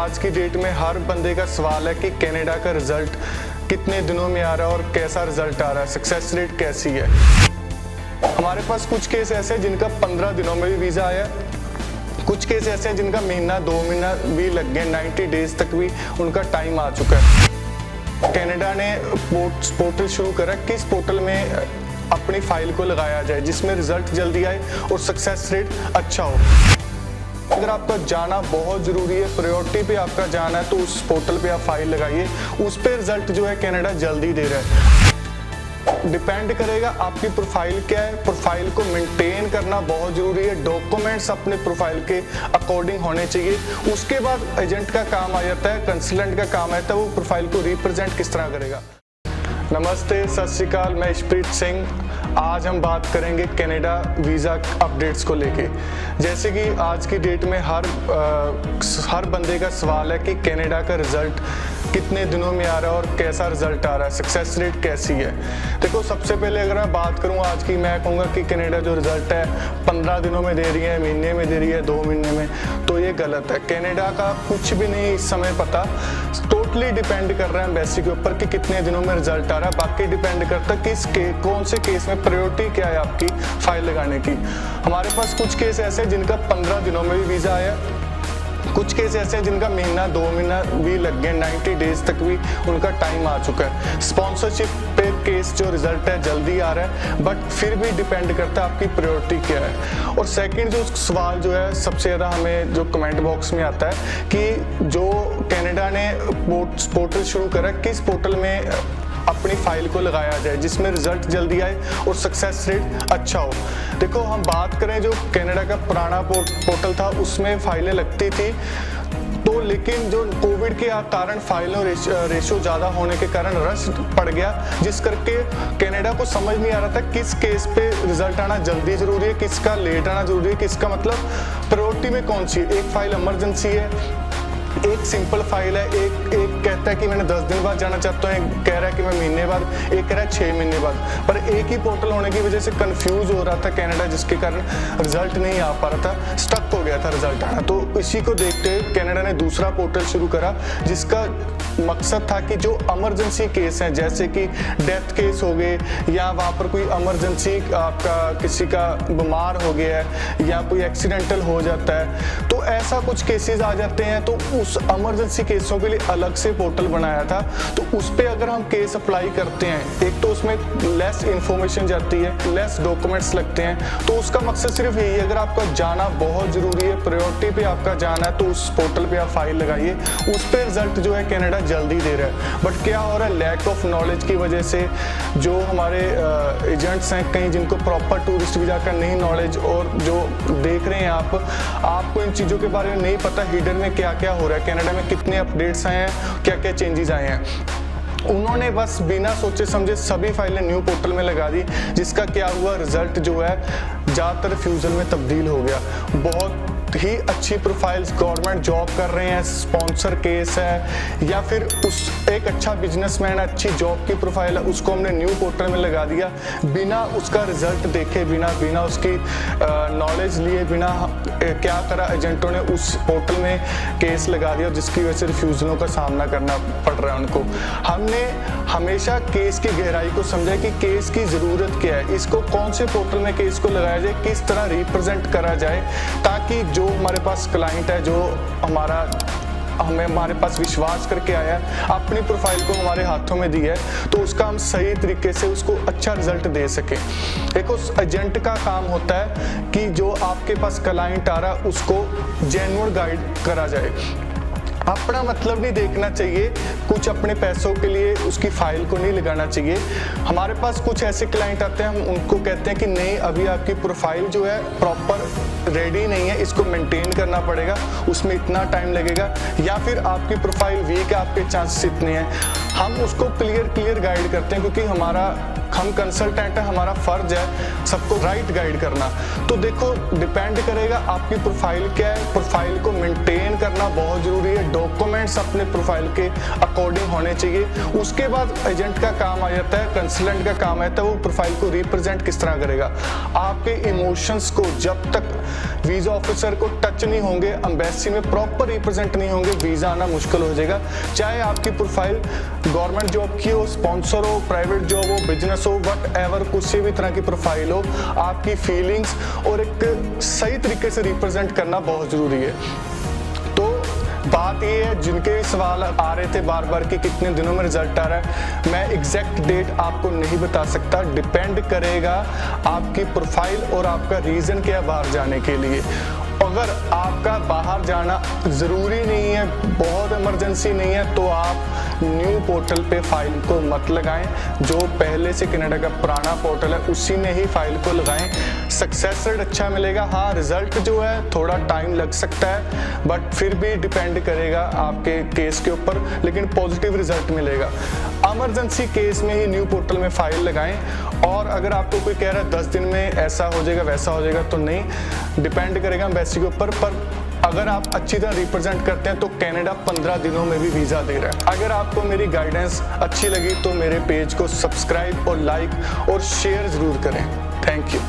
आज की डेट में हर बंदे का सवाल है कि कनाडा का रिजल्ट कितने दिनों में आ रहा है और कैसा रिजल्ट आ रहा है, सक्सेस रेट कैसी है। हमारे पास कुछ केस ऐसे हैं जिनका 15 दिनों में भी वीज़ा आया, कुछ केस ऐसे हैं जिनका महीना 2 महीना भी लग गए, 90 डेज तक भी उनका टाइम आ चुका है। कनाडा ने पोर्टल शुरू करा, किस पोर्टल में अपनी फाइल को लगाया जाए जिसमें रिजल्ट जल्दी आए और सक्सेस रेट अच्छा हो। अगर आपका जाना बहुत ज़रूरी है, प्रायोरिटी पे आपका जाना है, तो उस पोर्टल पे आप फाइल लगाइए, उस पे रिजल्ट जो है कनाडा जल्दी दे रहा है। डिपेंड करेगा आपकी प्रोफाइल क्या है, प्रोफाइल को मेंटेन करना बहुत ज़रूरी है, डॉक्यूमेंट्स अपने प्रोफाइल के अकॉर्डिंग होने चाहिए। उसके बाद एजेंट का काम आ जाता है, कंसल्टेंट का काम आता है वो प्रोफाइल को रिप्रेजेंट किस तरह करेगा। नमस्ते, सत श्री अकाल, मैं इशप्रीत सिंह। आज हम बात करेंगे कनाडा वीज़ा अपडेट्स को लेके। जैसे कि आज की डेट में हर बंदे का सवाल है कि कनाडा का रिज़ल्ट कितने दिनों में आ रहा है और कैसा रिज़ल्ट आ रहा है, सक्सेस रेट कैसी है। देखो, सबसे पहले अगर मैं बात करूँ आज की, मैं कहूँगा कि कनाडा जो रिज़ल्ट है 15 दिनों में दे रही है, महीने में दे रही है, 2 महीने में, तो ये गलत है। कनाडा का कुछ भी नहीं इस समय पता, टोटली डिपेंड कर रहा है एम्बेसी के ऊपर कि कितने दिनों में रिजल्ट आ रहा है। बाकी डिपेंड करता है कौन से केस में प्रायोरिटी क्या है आपकी फाइल लगाने की। हमारे पास कुछ केस ऐसे हैं जिनका 15 दिनों में भी वीज़ा आया, कुछ केस ऐसे हैं जिनका महीना 2 महीना भी लग गए, 90 डेज तक भी उनका टाइम आ चुका है। स्पॉन्सरशिप पे केस जो रिजल्ट है जल्दी आ रहा है, बट फिर भी डिपेंड करता है आपकी प्रायोरिटी क्या है। और सेकंड जो सवाल जो है सबसे ज़्यादा हमें जो कमेंट बॉक्स में आता है कि जो कनाडा ने पोर्टल शुरू करा, किस पोर्टल में अपनी फाइल को लगाया जाए जिसमें रिजल्ट जल्दी आए और सक्सेस रेट अच्छा हो। देखो, हम बात करें जो कनाडा का पुराना पोर्टल था उसमें फाइलें लगती थी, तो लेकिन जो कोविड के कारण फाइलों रेशो ज़्यादा होने के कारण रश पड़ गया, जिस करके कनाडा को समझ नहीं आ रहा था किस केस पे रिजल्ट आना जल्दी ज़रूरी है, किसका लेट आना ज़रूरी है, किसका मतलब प्रायोरिटी में कौन सी है। एक फाइल इमरजेंसी है, एक सिंपल फाइल है, एक कहता है कि मैंने 10 दिन बाद जाना चाहता हूँ, एक कह रहा है कि मैं महीने बाद, एक कह रहा है 6 महीने बाद। पर एक ही पोर्टल होने की वजह से कंफ्यूज हो रहा था कनाडा, जिसके कारण रिजल्ट नहीं आ पा रहा था, स्टक हो गया था रिजल्ट आना। तो इसी को देखते हुए कनाडा ने दूसरा पोर्टल शुरू करा जिसका मकसद था कि जो इमरजेंसी केस हैं, जैसे कि डेथ केस हो गए या वहाँ पर कोई इमरजेंसी आपका किसी का बीमार हो गया है या कोई एक्सीडेंटल हो जाता है, तो ऐसा कुछ केसेस आ जाते हैं, तो उस इमरजेंसी केसों के लिए अलग से पोर्टल बनाया था। तो उस पर अगर हम केस अप्लाई करते हैं, एक तो उसमें लेस इंफॉर्मेशन जाती है, लेस डॉक्यूमेंट्स लगते हैं, तो उसका मकसद सिर्फ यही है, अगर आपका जाना बहुत ज़रूरी है, प्रायोरिटी पे आपका जाना है, तो उस पोर्टल पे आप फाइल लगाइए, उस पर रिजल्ट जो है कनाडा जल्दी दे रहा है। बट क्या हो रहा है, लैक ऑफ नॉलेज की वजह से जो हमारे एजेंट्स हैं कहीं, जिनको प्रॉपर टूरिस्ट वीज़ा का नहीं नॉलेज, और जो देख रहे हैं आपको इन चीज़ों के बारे में नहीं पता, हिडन में क्या क्या हो रहा है, कनाडा में कितने अपडेट्स आए हैं, क्या क्या चेंजेस आए हैं। उन्होंने बस बिना सोचे समझे सभी फाइलें न्यू पोर्टल में लगा दी, जिसका क्या हुआ, रिजल्ट जो है ज़्यादातर रिफ्यूज़ल में तब्दील हो गया। बहुत ही अच्छी प्रोफाइल्स, गवर्नमेंट जॉब कर रहे हैं, स्पॉन्सर केस है, या फिर एक अच्छा बिजनेसमैन, अच्छी जॉब की प्रोफाइल है, उसको हमने न्यू पोर्टल में लगा दिया बिना उसका रिजल्ट देखे, बिना उसकी नॉलेज लिए, बिना क्या करा एजेंटों ने, उस पोर्टल में केस लगा दिया, जिसकी वजह से रिफ्यूज़लों का सामना करना पड़ रहा है उनको। हमने हमेशा केस की गहराई को समझा कि केस की ज़रूरत क्या है, इसको कौन से पोर्टल में केस को लगाया जाए, किस तरह रिप्रेजेंट करा जाए, ताकि जो हमारे पास क्लाइंट है, जो हमारे पास विश्वास करके आया है, अपनी प्रोफाइल को हमारे हाथों में दी है, तो उसका हम सही तरीके से उसको अच्छा रिजल्ट दे सकें। एक उस एजेंट का काम होता है कि जो आपके पास क्लाइंट आ रहा है उसको जेन्युइन गाइड करा जाए, अपना मतलब नहीं देखना चाहिए, कुछ अपने पैसों के लिए उसकी फाइल को नहीं लगाना चाहिए। हमारे पास कुछ ऐसे क्लाइंट आते हैं, हम उनको कहते हैं कि नहीं, अभी आपकी प्रोफाइल जो है प्रॉपर रेडी नहीं है, इसको मेंटेन करना पड़ेगा, उसमें इतना टाइम लगेगा, या फिर आपकी प्रोफाइल वीक है, आपके चांसेस इतने हैं। हम उसको क्लियर गाइड करते हैं, क्योंकि हम कंसल्टेंट है, हमारा फर्ज है सबको राइट गाइड करना। तो देखो डिपेंड करेगा आपकी प्रोफाइल क्या है, प्रोफाइल को मेंटेन करना बहुत जरूरी है, डॉक्यूमेंट्स अपने प्रोफाइल के अकॉर्डिंग होने चाहिए। उसके बाद एजेंट का काम आ जाता है, कंसल्टेंट का काम आता है वो प्रोफाइल को रिप्रेजेंट किस तरह करेगा। आपके इमोशंस को जब तक वीजा ऑफिसर को टच नहीं होंगे, एम्बेसी में प्रॉपर रिप्रेजेंट नहीं होंगे, वीजा आना मुश्किल हो जाएगा। चाहे आपकी प्रोफाइल गवर्नमेंट जॉब की हो, स्पॉन्सर हो, प्राइवेट जॉब हो, बिजनेस हो, वट एवर, किसी भी तरह की प्रोफाइल हो, आपकी फीलिंग्स और एक सही तरीके से रिप्रेजेंट करना बहुत जरूरी है। तो बात ये है, जिनके सवाल आ रहे थे बार बार कि कितने दिनों में रिजल्ट आ रहा है, मैं एग्जैक्ट डेट आपको नहीं बता सकता, डिपेंड करेगा आपकी प्रोफाइल और आपका रीजन क्या है बाहर जाने के लिए। अगर आपका बाहर जाना ज़रूरी नहीं है, बहुत इमरजेंसी नहीं है, तो आप न्यू पोर्टल पे फाइल को मत लगाएं। जो पहले से कनाडा का पुराना पोर्टल है उसी में ही फाइल को लगाएं। सक्सेस रेट अच्छा मिलेगा। हाँ, रिजल्ट जो है थोड़ा टाइम लग सकता है, बट फिर भी डिपेंड करेगा आपके केस के ऊपर, लेकिन पॉजिटिव रिजल्ट मिलेगा। इमरजेंसी केस में ही न्यू पोर्टल में फाइल लगाएं। और अगर आपको कोई कह रहा है 10 दिन में ऐसा हो जाएगा वैसा हो जाएगा, तो नहीं, डिपेंड करेगा एम्बेसी के ऊपर। पर अगर आप अच्छी तरह रिप्रेजेंट करते हैं तो कनाडा 15 दिनों में भी वीज़ा दे रहा है। अगर आपको मेरी गाइडेंस अच्छी लगी तो मेरे पेज को सब्सक्राइब और लाइक और शेयर ज़रूर करें। Thank you.